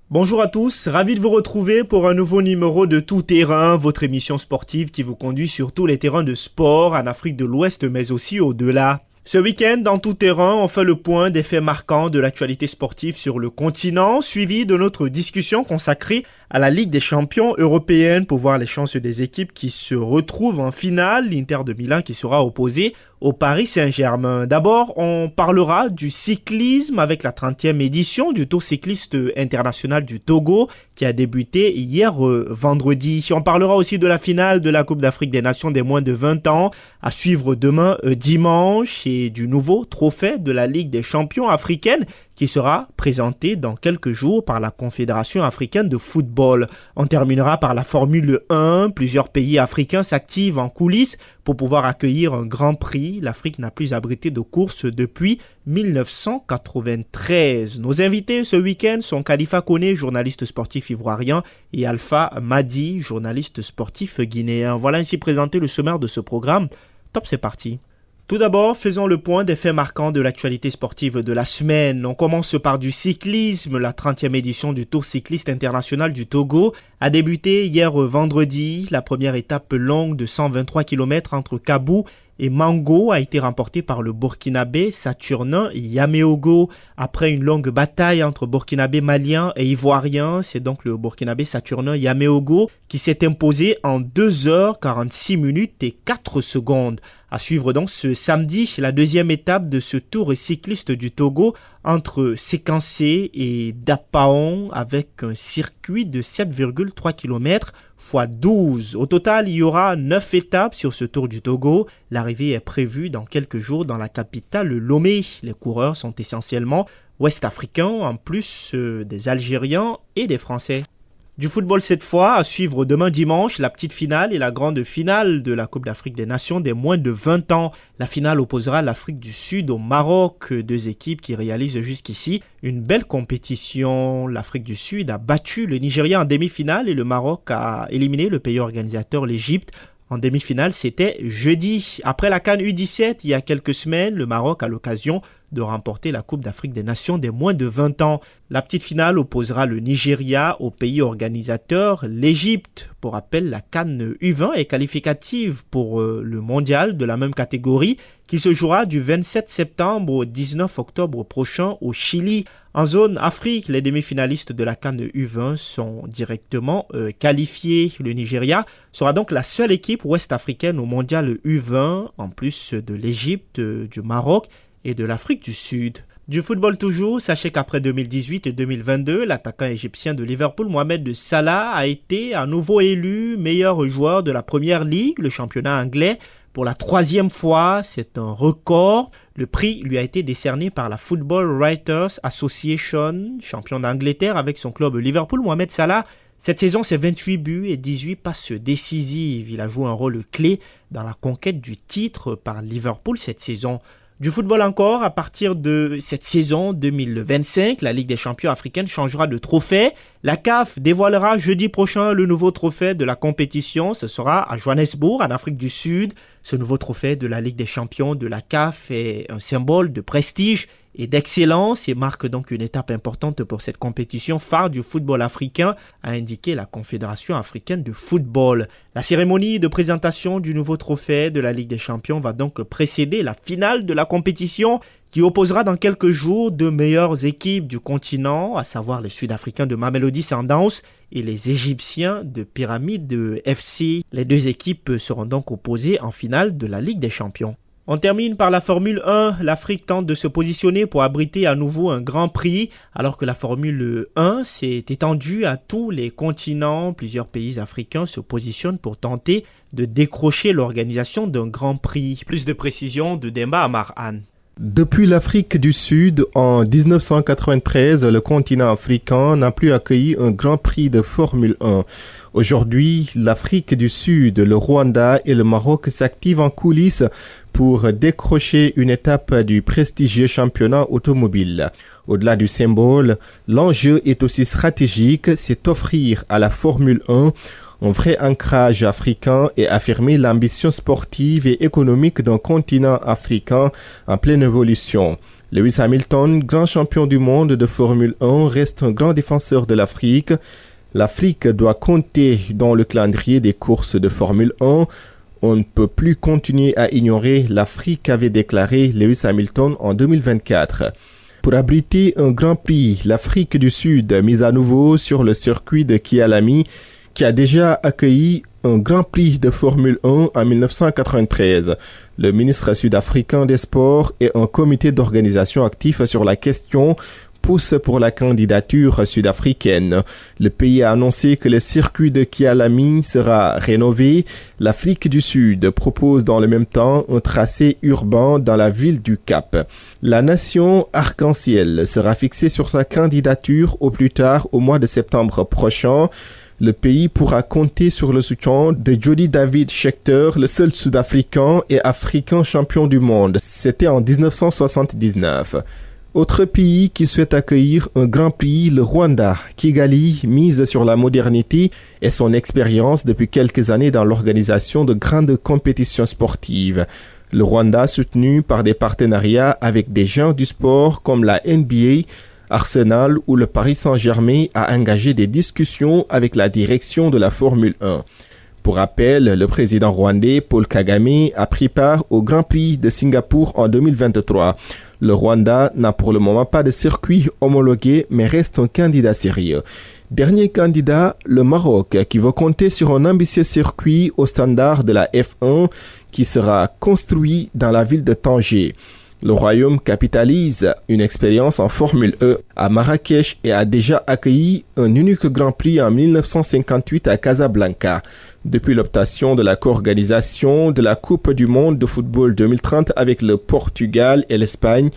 Bonjour à tous, ravi de vous retrouver pour un nouveau numéro de Tout Terrain, votre émission sportive qui vous conduit sur tous les terrains de sport en Afrique de l'Ouest mais aussi au-delà. Ce week-end, dans Tout Terrain, on fait le point des faits marquants de l'actualité sportive sur le continent, suivi de notre discussion consacrée à la Ligue des champions européenne pour voir les chances des équipes qui se retrouvent en finale, l'Inter de Milan qui sera opposé au Paris Saint-Germain. D'abord, on parlera du cyclisme avec la 30e édition du Tour cycliste international du Togo qui a débuté hier vendredi. On parlera aussi de la finale de la Coupe d'Afrique des Nations des moins de 20 ans à suivre demain dimanche et du nouveau trophée de la Ligue des champions africaine qui sera présenté dans quelques jours par la Confédération africaine de football. On terminera par la Formule 1. Plusieurs pays africains s'activent en coulisses pour pouvoir accueillir un grand prix. L'Afrique n'a plus abrité de course depuis 1993. Nos invités ce week-end sont Khalifa Koné, journaliste sportif ivoirien, et Alpha Madi, journaliste sportif guinéen. Voilà ainsi présenté le sommaire de ce programme. Top, c'est parti. Tout d'abord, faisons le point des faits marquants de l'actualité sportive de la semaine. On commence par du cyclisme. La 30e édition du Tour cycliste international du Togo a débuté hier vendredi. La première étape longue de 123 km entre Kabou et Mango a été remportée par le Burkinabé Saturnin Yameogo. Après une longue bataille entre Burkinabé maliens et Ivoiriens, c'est donc le Burkinabé Saturnin Yameogo qui s'est imposé en 2h46 minutes et 4 secondes. À suivre donc ce samedi, la deuxième étape de ce tour cycliste du Togo entre Séquencé et Dapaon avec un circuit de 7,3 km x 12. Au total, il y aura 9 étapes sur ce tour du Togo. L'arrivée est prévue dans quelques jours dans la capitale Lomé. Les coureurs sont essentiellement ouest-africains en plus des Algériens et des Français. Du football cette fois, à suivre demain dimanche, la petite finale et la grande finale de la Coupe d'Afrique des Nations des moins de 20 ans. La finale opposera l'Afrique du Sud au Maroc, deux équipes qui réalisent jusqu'ici une belle compétition. L'Afrique du Sud a battu le Nigeria en demi-finale et le Maroc a éliminé le pays organisateur, l'Égypte. En demi-finale, c'était jeudi. Après la CAN U17, il y a quelques semaines, le Maroc a l'occasion de remporter la Coupe d'Afrique des Nations des moins de 20 ans. La petite finale opposera le Nigeria au pays organisateur, l'Égypte. Pour rappel, la CAN U20 est qualificative pour le mondial de la même catégorie qui se jouera du 27 septembre au 19 octobre prochain au Chili. En zone Afrique, les demi-finalistes de la CAN U20 sont directement qualifiés. Le Nigeria sera donc la seule équipe ouest-africaine au mondial U20, en plus de l'Égypte, du Maroc et de l'Afrique du Sud. Du football toujours, sachez qu'après 2018 et 2022, l'attaquant égyptien de Liverpool, Mohamed Salah, a été à nouveau élu meilleur joueur de la Première Ligue, le championnat anglais, pour la 3e fois. C'est un record. Le prix lui a été décerné par la Football Writers Association, champion d'Angleterre avec son club Liverpool. Mohamed Salah, cette saison, c'est 28 buts et 18 passes décisives. Il a joué un rôle clé dans la conquête du titre par Liverpool cette saison. Du football encore, à partir de cette saison 2025, la Ligue des champions africaine changera de trophée. La CAF dévoilera jeudi prochain le nouveau trophée de la compétition. Ce sera à Johannesburg, en Afrique du Sud. Ce nouveau trophée de la Ligue des champions de la CAF est un symbole de prestige et d'excellence et marque donc une étape importante pour cette compétition phare du football africain, a indiqué la Confédération africaine de football. La cérémonie de présentation du nouveau trophée de la Ligue des champions va donc précéder la finale de la compétition qui opposera dans quelques jours deux meilleures équipes du continent, à savoir les Sud-Africains de Mamelodi Sundowns et les Égyptiens de Pyramide FC. Les deux équipes seront donc opposées en finale de la Ligue des champions. On termine par la Formule 1. L'Afrique tente de se positionner pour abriter à nouveau un grand prix, alors que la Formule 1 s'est étendue à tous les continents. Plusieurs pays africains se positionnent pour tenter de décrocher l'organisation d'un grand prix. Plus de précisions de Demba Amarhan. Depuis l'Afrique du Sud, en 1993, le continent africain n'a plus accueilli un grand prix de Formule 1. Aujourd'hui, l'Afrique du Sud, le Rwanda et le Maroc s'activent en coulisses pour décrocher une étape du prestigieux championnat automobile. Au-delà du symbole, l'enjeu est aussi stratégique, c'est offrir à la Formule 1 un vrai ancrage africain et affirmer l'ambition sportive et économique d'un continent africain en pleine évolution. Lewis Hamilton, grand champion du monde de Formule 1, reste un grand défenseur de l'Afrique. L'Afrique doit compter dans le calendrier des courses de Formule 1. On ne peut plus continuer à ignorer l'Afrique, avait déclaré Lewis Hamilton en 2024. Pour abriter un Grand Prix, l'Afrique du Sud mise à nouveau sur le circuit de Kialami, qui a déjà accueilli un Grand Prix de Formule 1 en 1993. Le ministre sud-africain des Sports et un comité d'organisation actif sur la question poussent pour la candidature sud-africaine. Le pays a annoncé que le circuit de Kialami sera rénové. L'Afrique du Sud propose dans le même temps un tracé urbain dans la ville du Cap. La nation arc-en-ciel sera fixée sur sa candidature au plus tard au mois de septembre prochain. Le pays pourra compter sur le soutien de Jody David Scheckter, le seul Sud-Africain et Africain champion du monde. C'était en 1979. Autre pays qui souhaite accueillir un Grand Prix, le Rwanda. Kigali mise sur la modernité et son expérience depuis quelques années dans l'organisation de grandes compétitions sportives. Le Rwanda, soutenu par des partenariats avec des géants du sport comme la NBA, Arsenal ou le Paris Saint-Germain, a engagé des discussions avec la direction de la Formule 1. Pour rappel, le président rwandais Paul Kagame a pris part au Grand Prix de Singapour en 2023. Le Rwanda n'a pour le moment pas de circuit homologué, mais reste un candidat sérieux. Dernier candidat, le Maroc, qui va compter sur un ambitieux circuit au standard de la F1 qui sera construit dans la ville de Tanger. Le Royaume capitalise une expérience en Formule E à Marrakech et a déjà accueilli un unique Grand Prix en 1958 à Casablanca. Depuis l'optation de la co-organisation de la Coupe du monde de football 2030 avec le Portugal et l'Espagne,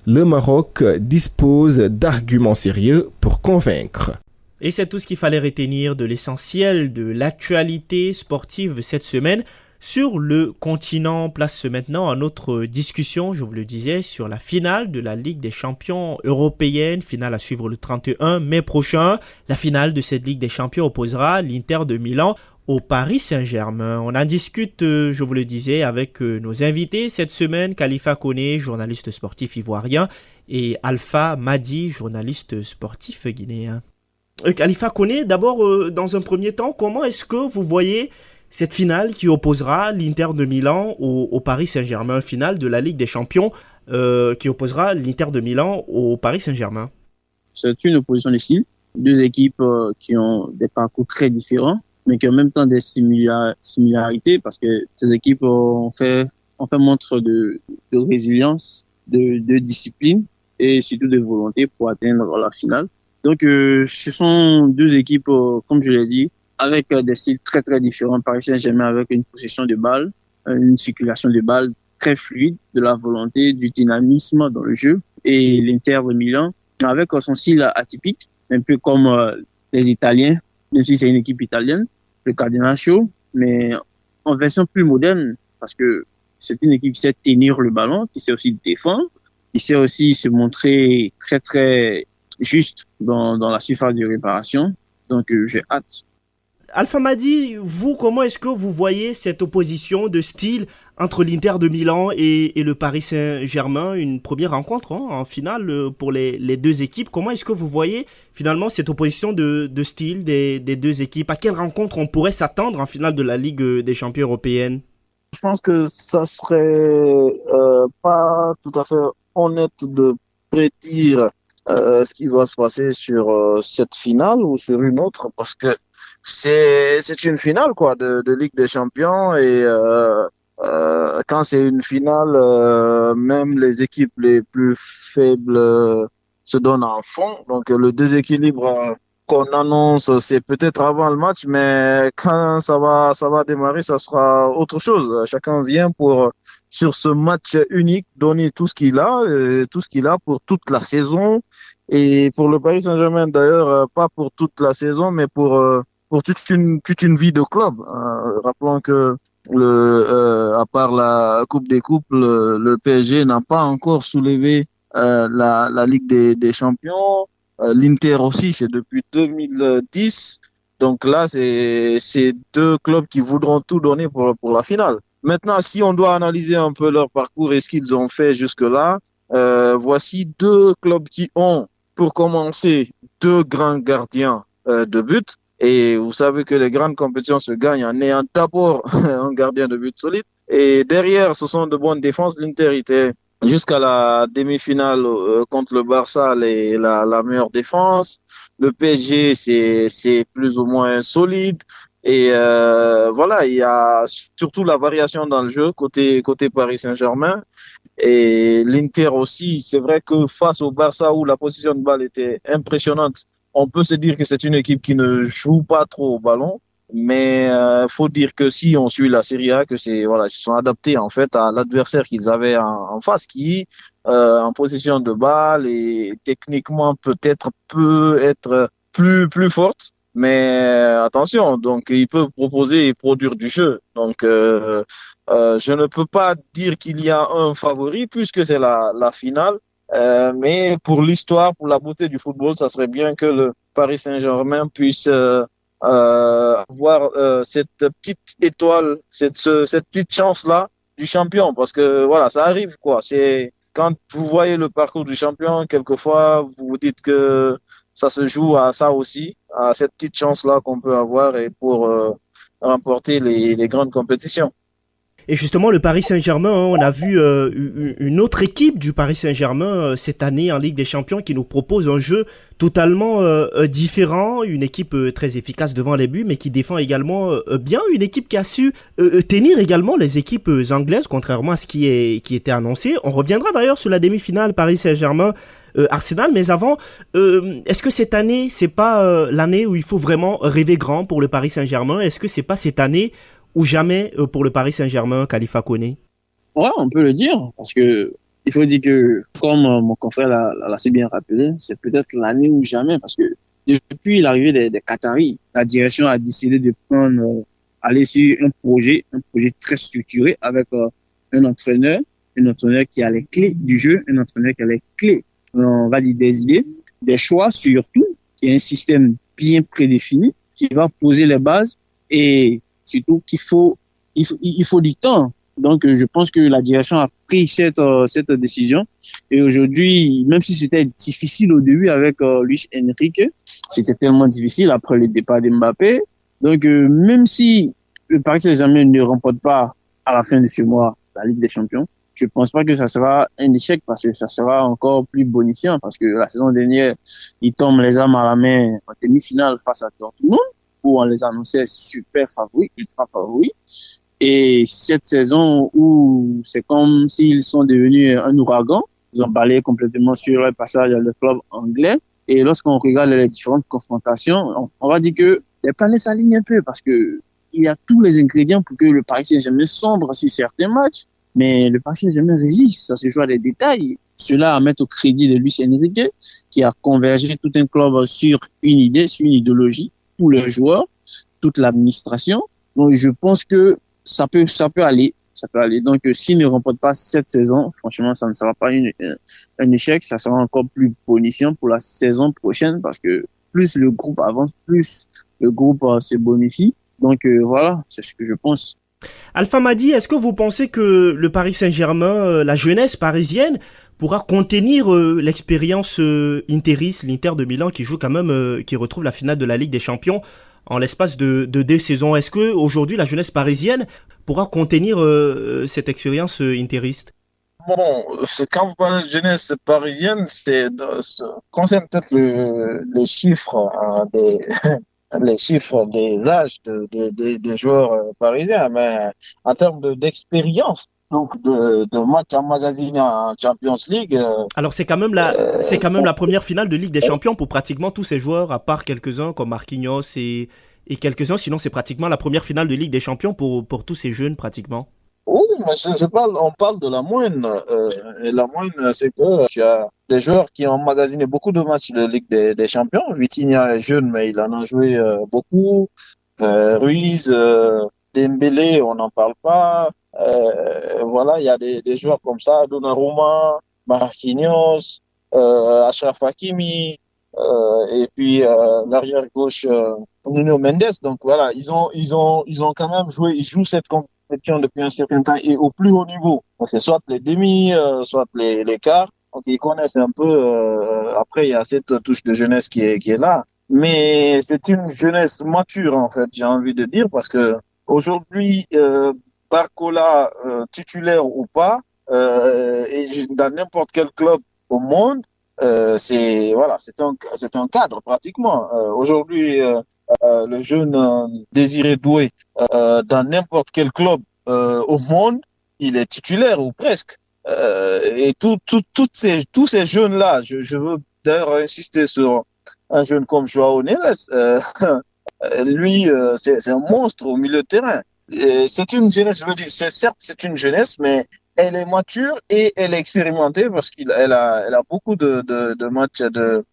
le Maroc dispose d'arguments sérieux pour convaincre. Et c'est tout ce qu'il fallait retenir de l'essentiel de l'actualité sportive cette semaine. Sur le continent, place maintenant à notre discussion, je vous le disais, sur la finale de la Ligue des champions européenne, finale à suivre le 31 mai prochain. La finale de cette Ligue des champions opposera l'Inter de Milan au Paris Saint-Germain. On en discute, je vous le disais, avec nos invités cette semaine, Khalifa Koné, journaliste sportif ivoirien, et Alpha Madi, journaliste sportif guinéen. Khalifa Koné, d'abord, dans un premier temps, comment est-ce que vous voyez cette finale qui opposera l'Inter de Milan au Paris Saint-Germain, finale de la Ligue des Champions qui opposera l'Inter de Milan au Paris Saint-Germain? C'est une opposition de style. Deux équipes qui ont des parcours très différents, mais qui ont en même temps des similarités parce que ces équipes ont fait montre de résilience, de discipline et surtout de volonté pour atteindre la finale. Donc, ce sont deux équipes, comme je l'ai dit, avec des styles très, très différents. Paris Saint-Germain avec une possession de balle, une circulation de balle très fluide, de la volonté, du dynamisme dans le jeu. Et l'Inter de Milan avec son style atypique, un peu comme les Italiens, même si c'est une équipe italienne, le Catenaccio, mais en version plus moderne, parce que c'est une équipe qui sait tenir le ballon, qui sait aussi défendre, qui sait aussi se montrer très, très juste dans la surface de réparation. Donc, j'ai hâte. Alpha Madi, vous, comment est-ce que vous voyez cette opposition de style entre l'Inter de Milan et le Paris Saint-Germain, une première rencontre en finale pour les deux équipes? Comment est-ce que vous voyez finalement cette opposition de style des deux équipes? À quelle rencontre on pourrait s'attendre en finale de la Ligue des champions européenne? Je pense que ça serait pas tout à fait honnête de prédire ce qui va se passer sur cette finale ou sur une autre, parce que c'est une finale quoi de Ligue des Champions et quand c'est une finale, même les équipes les plus faibles se donnent à fond. Donc le déséquilibre qu'on annonce, c'est peut-être avant le match, mais quand ça va démarrer, ça sera autre chose. Chacun vient pour sur ce match unique donner tout ce qu'il a pour toute la saison. Et pour le Paris Saint-Germain d'ailleurs, pas pour toute la saison, mais pour toute une vie de club. Rappelons que à part la Coupe des Coupes, le PSG n'a pas encore soulevé la Ligue des Champions. L'Inter aussi, c'est depuis 2010. Donc là, c'est deux clubs qui voudront tout donner pour la finale. Maintenant, si on doit analyser un peu leur parcours et ce qu'ils ont fait jusque-là, voici deux clubs qui ont, pour commencer, deux grands gardiens de but. Et vous savez que les grandes compétitions se gagnent en ayant d'abord un gardien de but solide. Et derrière, ce sont de bonnes défenses. L'Inter était jusqu'à la demi-finale contre le Barça la meilleure défense. Le PSG, c'est plus ou moins solide. Et voilà, il y a surtout la variation dans le jeu côté Paris Saint-Germain. Et l'Inter aussi, c'est vrai que face au Barça où la position de balle était impressionnante, on peut se dire que c'est une équipe qui ne joue pas trop au ballon. Mais faut dire que si on suit la Serie A, que c'est voilà, ils sont adaptés en fait à l'adversaire qu'ils avaient en face, qui en position de balle et techniquement peut-être peut être plus forte. Mais attention, donc ils peuvent proposer et produire du jeu. Donc je ne peux pas dire qu'il y a un favori puisque c'est la finale. Mais pour l'histoire, pour la beauté du football, ça serait bien que le Paris Saint-Germain puisse avoir cette petite étoile, cette petite chance-là du champion. Parce que voilà, ça arrive quoi. C'est quand vous voyez le parcours du champion, quelquefois vous vous dites que ça se joue à ça aussi, à cette petite chance-là qu'on peut avoir et pour remporter les grandes compétitions. Et justement, le Paris Saint-Germain, hein, on a vu une autre équipe du Paris Saint-Germain cette année en Ligue des Champions qui nous propose un jeu totalement différent, une équipe très efficace devant les buts, mais qui défend également bien, une équipe qui a su tenir également les équipes anglaises, contrairement à ce qui était annoncé. On reviendra d'ailleurs sur la demi-finale Paris Saint-Germain. Arsenal, mais avant, est-ce que cette année, c'est pas l'année où il faut vraiment rêver grand pour le Paris Saint-Germain? Est-ce que c'est pas cette année ou jamais pour le Paris Saint-Germain, Khalifa Koné? Ouais, on peut le dire, parce que il faut dire que, comme mon confrère l'a si bien rappelé, c'est peut-être l'année ou jamais, parce que depuis l'arrivée des Qataris, la direction a décidé de prendre, aller sur un projet très structuré avec un entraîneur, qui a les clés du jeu, un entraîneur qui a les clés, on va dire des idées, des choix surtout, qui a un système bien prédéfini, qui va poser les bases et surtout il faut du temps. Donc, je pense que la direction a pris cette décision. Et aujourd'hui, même si c'était difficile au début avec Luis Enrique, c'était tellement difficile après le départ d'Mbappé. Donc, même si le Paris Saint-Germain ne remporte pas à la fin de ce mois la Ligue des Champions, je pense pas que ça sera un échec parce que ça sera encore plus bonifiant parce que la saison dernière, ils tombent les armes à la main en demi-finale face à Dortmund où on les annonçait super favoris, ultra favoris. Et cette saison où c'est comme s'ils sont devenus un ouragan, ils ont balayé complètement sur le passage dans le club anglais. Et lorsqu'on regarde les différentes confrontations, on va dire que les planètes s'alignent un peu parce que il y a tous les ingrédients pour que le Paris Saint-Germain sombre sur certains matchs. Mais le Paris Saint-Germain résiste, ça se joue à des détails. Cela à mettre au crédit de Luis Enrique, qui a convergé tout un club sur une idée, sur une idéologie, tous les joueurs, toute l'administration. Donc, je pense que ça peut aller. Donc, s'il ne remporte pas cette saison, franchement, ça ne sera pas un échec. Ça sera encore plus bonifiant pour la saison prochaine parce que plus le groupe avance, plus le groupe se bonifie. Donc, voilà, c'est ce que je pense. Alpha Madi, est-ce que vous pensez que le Paris Saint-Germain, la jeunesse parisienne, pourra contenir l'expérience interiste, l'Inter de Milan qui joue quand même, qui retrouve la finale de la Ligue des Champions en l'espace de 2 saisons? Est-ce que aujourd'hui la jeunesse parisienne pourra contenir cette expérience interiste? Bon, quand vous parlez de jeunesse parisienne, ça concerne peut-être les chiffres les chiffres des âges des joueurs parisiens, mais en termes d'expérience, donc de matchs emmagasinés en Champions League. Alors c'est quand même la première finale de Ligue des Champions pour pratiquement tous ces joueurs, à part quelques-uns comme Marquinhos et quelques-uns. Sinon c'est pratiquement la première finale de Ligue des Champions pour tous ces jeunes pratiquement. Oui, mais on parle de la moyenne. Et la moyenne, c'est que tu as des joueurs qui ont emmagasiné beaucoup de matchs de Ligue des Champions. Vitinha est jeune, mais il en a joué beaucoup. Ruiz, Dembélé, on n'en parle pas. Voilà, il y a des joueurs comme ça, Donnarumma, Marquinhos, Achraf Hakimi, et puis l'arrière gauche Nuno Mendes. Donc voilà, ils ont quand même joué, ils jouent cette compétition depuis un certain temps et au plus haut niveau. Donc c'est soit les demi, soit les quarts. Donc, ils connaissent un peu. Après, il y a cette touche de jeunesse qui est là. Mais c'est une jeunesse mature, en fait, j'ai envie de dire, parce que aujourd'hui, Barcola, titulaire ou pas, et dans n'importe quel club au monde, c'est un cadre pratiquement. Aujourd'hui, le jeune Désiré Doué, dans n'importe quel club au monde, il est titulaire ou presque. Et tous ces jeunes-là, je veux d'ailleurs insister sur un jeune comme Joao Neves, lui, c'est un monstre au milieu de terrain. C'est une jeunesse, je veux dire, certes, c'est une jeunesse, mais elle est mature et elle est expérimentée parce elle a beaucoup de matchs de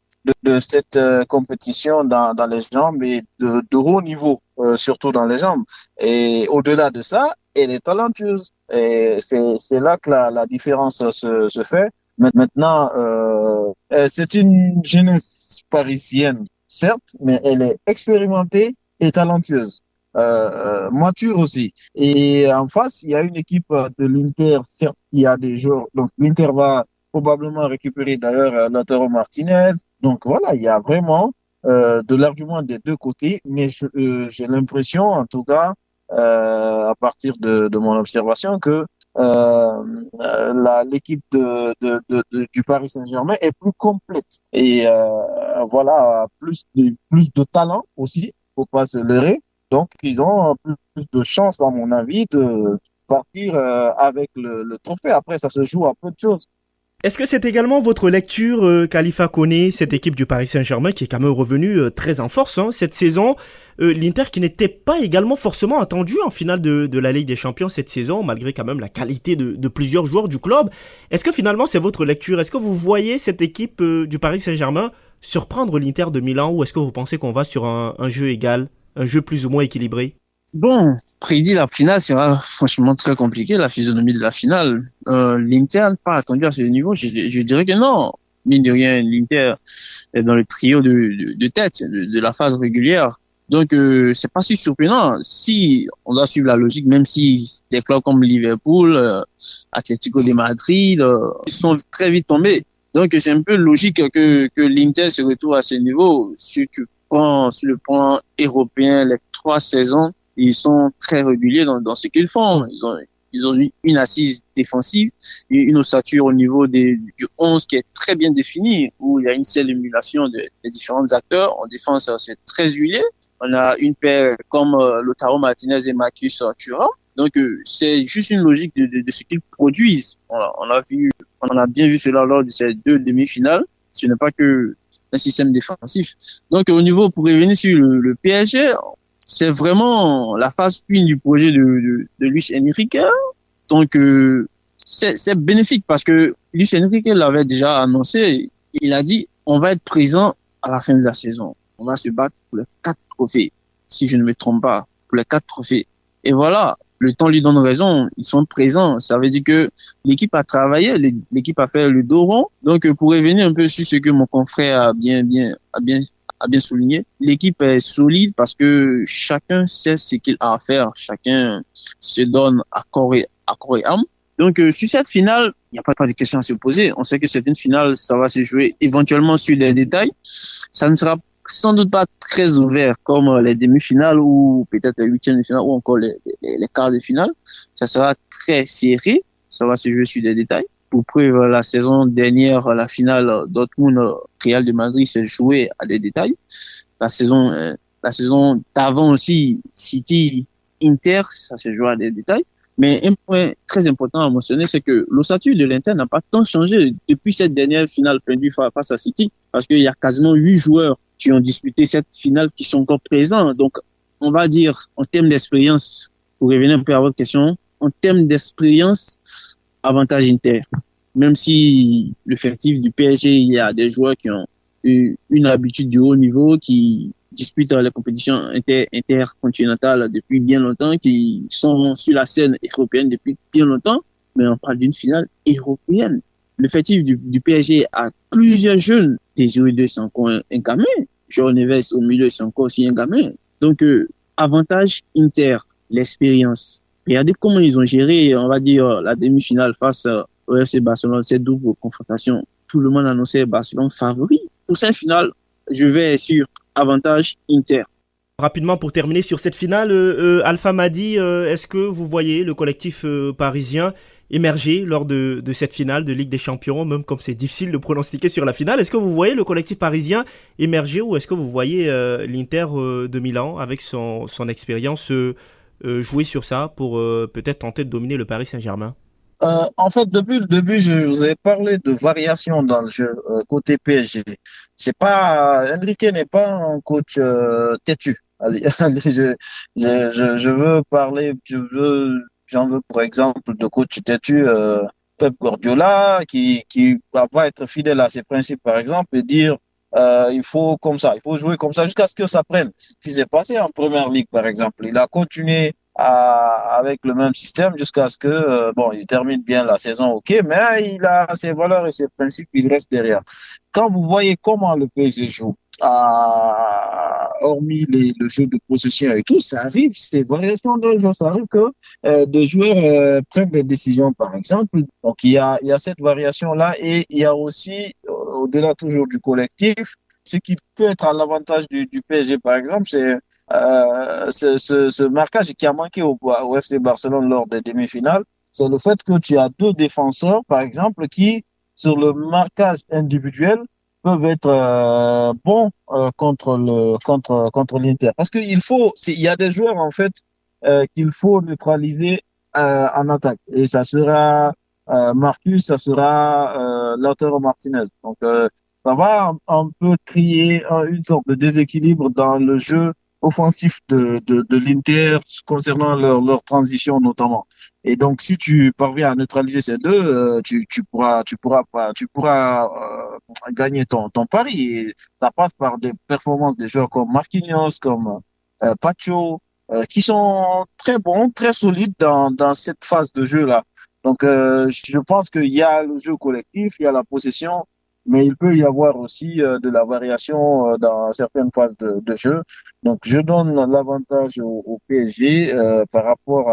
cette compétition dans les jambes et de haut niveau, surtout dans les jambes. Et au-delà de ça, elle est talentueuse. Et c'est là que la différence se fait. Maintenant, c'est une jeunesse parisienne, certes, mais elle est expérimentée et talentueuse. Mature aussi. Et en face, il y a une équipe de l'Inter, certes, il y a des joueurs. Donc, l'Inter va probablement récupérer d'ailleurs Lautaro Martinez. Donc, voilà, il y a vraiment de l'argument des deux côtés, mais j'ai l'impression, en tout cas, à partir de mon observation, que l'équipe du Paris Saint-Germain est plus complète et voilà plus de talent aussi, faut pas se leurrer. Donc ils ont plus de chance, à mon avis, de partir avec le trophée. Après, ça se joue à peu de choses. Est-ce que c'est également votre lecture, Khalifa Koné, cette équipe du Paris Saint-Germain qui est quand même revenue très en force cette saison, l'Inter qui n'était pas également forcément attendu en finale de la Ligue des Champions cette saison, malgré quand même la qualité de plusieurs joueurs du club. Est-ce que finalement c'est votre lecture? Est-ce que vous voyez cette équipe du Paris Saint-Germain surprendre l'Inter de Milan, ou est-ce que vous pensez qu'on va sur un jeu égal, un jeu plus ou moins équilibré? Bon, prédire la finale sera franchement très compliqué, la physionomie de la finale. L'Inter n'a pas attendu à ce niveau. Je dirais que non. Mine de rien, l'Inter est dans le trio de tête de la phase régulière. Donc, c'est pas si surprenant. Si on doit suivre la logique, même si des clubs comme Liverpool, Atlético de Madrid, ils sont très vite tombés. Donc, c'est un peu logique que l'Inter se retrouve à ce niveau. Si tu prends sur le plan européen les 3 saisons, ils sont très réguliers dans ce qu'ils font. Ils ont une assise défensive, une ossature au niveau du 11 qui est très bien définie, où il y a une seule émulation des différents acteurs. En défense, c'est très huilé. On a une paire comme Lautaro Martinez et Marcus Thuram. Donc, c'est juste une logique de ce qu'ils produisent. On a bien vu cela lors de ces 2 demi-finales. Ce n'est pas que un système défensif. Donc, au niveau, pour revenir sur le PSG, c'est vraiment la phase 1 du projet de Luis Enrique. Donc, c'est bénéfique parce que Luis Enrique l'avait déjà annoncé. Il a dit, on va être présent à la fin de la saison. On va se battre pour les 4 trophées, si je ne me trompe pas, pour les 4 trophées. Et voilà, le temps lui donne raison. Ils sont présents. Ça veut dire que l'équipe a travaillé, l'équipe a fait le dos rond. Donc, pour revenir un peu sur ce que mon confrère a bien souligné, l'équipe est solide parce que chacun sait ce qu'il a à faire. Chacun se donne à corps et âme. Donc, sur cette finale, il n'y a pas de question à se poser. On sait que c'est une finale, ça va se jouer éventuellement sur des détails. Ça ne sera sans doute pas très ouvert comme les demi-finales ou peut-être les 8e de finale ou encore les quarts de finale. Ça sera très serré. Ça va se jouer sur des détails. Pour preuve, la saison dernière, la finale Dortmund-Real de Madrid s'est jouée à des détails. La saison d'avant aussi, City-Inter, ça s'est joué à des détails. Mais un point très important à mentionner, c'est que l'ossature de l'Inter n'a pas tant changé depuis cette dernière finale perdue face à City, parce qu'il y a quasiment 8 joueurs qui ont disputé cette finale qui sont encore présents. Donc, on va dire, en termes d'expérience, pour revenir un peu à votre question, en termes d'expérience, avantage Inter. Même si l'effectif du PSG, il y a des joueurs qui ont eu une habitude du haut niveau, qui disputent les compétitions intercontinentales depuis bien longtemps, qui sont sur la scène européenne depuis bien longtemps, mais on parle d'une finale européenne. L'effectif du PSG a plusieurs jeunes. Désiré Doué, c'est encore un gamin. Joao Neves au milieu, c'est encore aussi un gamin. Donc, avantage Inter, l'expérience. Regardez comment ils ont géré, on va dire, la demi-finale face au FC Barcelone, cette double confrontation. Tout le monde annonçait Barcelone favori. Pour cette finale, je vais sur avantage Inter. Rapidement, pour terminer sur cette finale, Alpha Madi, est-ce que vous voyez le collectif parisien émerger lors de cette finale de Ligue des Champions, même comme c'est difficile de pronostiquer sur la finale? Est-ce que vous voyez le collectif parisien émerger ou est-ce que vous voyez l'Inter de Milan avec son expérience jouer sur ça pour peut-être tenter de dominer le Paris Saint-Germain? En fait, depuis le début, je vous ai parlé de variations dans le jeu côté PSG. C'est pas Enrique n'est pas un coach têtu. Allez, allez, je veux parler, j'en veux pour exemple de coach têtu Pep Guardiola qui va pas être fidèle à ses principes par exemple et dire il faut comme ça, il faut jouer comme ça jusqu'à ce que ça prenne. Ce qui s'est passé en première ligue par exemple, il a continué avec le même système jusqu'à ce que bon, il termine bien la saison, ok, mais il a ses valeurs et ses principes, il reste derrière. Quand vous voyez comment le PSG joue, hormis le jeu de possession et tout, ça arrive, c'est variation de jeu, ça arrive que des joueurs prennent des décisions, par exemple. Donc il y a cette variation-là et il y a aussi, au-delà toujours du collectif, ce qui peut être à l'avantage du PSG, par exemple, c'est ce marquage qui a manqué au FC Barcelone lors des demi-finales, c'est le fait que tu as deux défenseurs, par exemple, qui, sur le marquage individuel, peuvent être bons contre l'Inter. Parce il y a des joueurs, en fait, qu'il faut neutraliser en attaque. Et ça sera Marcus, ça sera Lautaro Martinez. Donc, ça va un peu créer une sorte de déséquilibre dans le jeu offensif de l'Inter concernant leur transition notamment. Et donc, si tu parviens à neutraliser ces deux, tu pourras gagner ton pari. Et ça passe par des performances des joueurs comme Marquinhos, comme Pacho, qui sont très bons, très solides dans cette phase de jeu-là. Donc, je pense qu'il y a le jeu collectif, il y a la possession, mais il peut y avoir aussi de la variation dans certaines phases de jeu. Donc, je donne l'avantage au PSG par rapport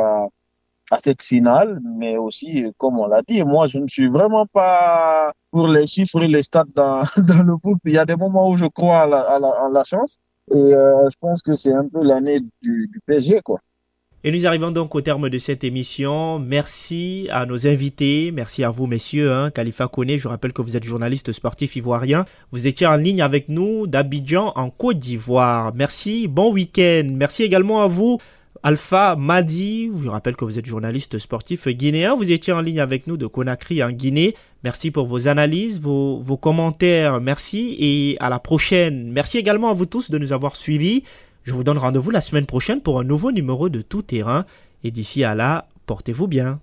à cette finale, mais aussi, comme on l'a dit, moi, je ne suis vraiment pas pour les chiffres et les stats dans le foot. Il y a des moments où je crois à la chance et je pense que c'est un peu l'année du PSG, quoi. Et nous arrivons donc au terme de cette émission. Merci à nos invités, merci à vous messieurs. Khalifa Koné, je rappelle que vous êtes journaliste sportif ivoirien. Vous étiez en ligne avec nous d'Abidjan en Côte d'Ivoire. Merci, bon week-end. Merci également à vous, Alpha Madi. Je rappelle que vous êtes journaliste sportif guinéen. Vous étiez en ligne avec nous de Conakry en Guinée. Merci pour vos analyses, vos commentaires. Merci et à la prochaine. Merci également à vous tous de nous avoir suivis. Je vous donne rendez-vous la semaine prochaine pour un nouveau numéro de Tout Terrain. Et d'ici à là, portez-vous bien.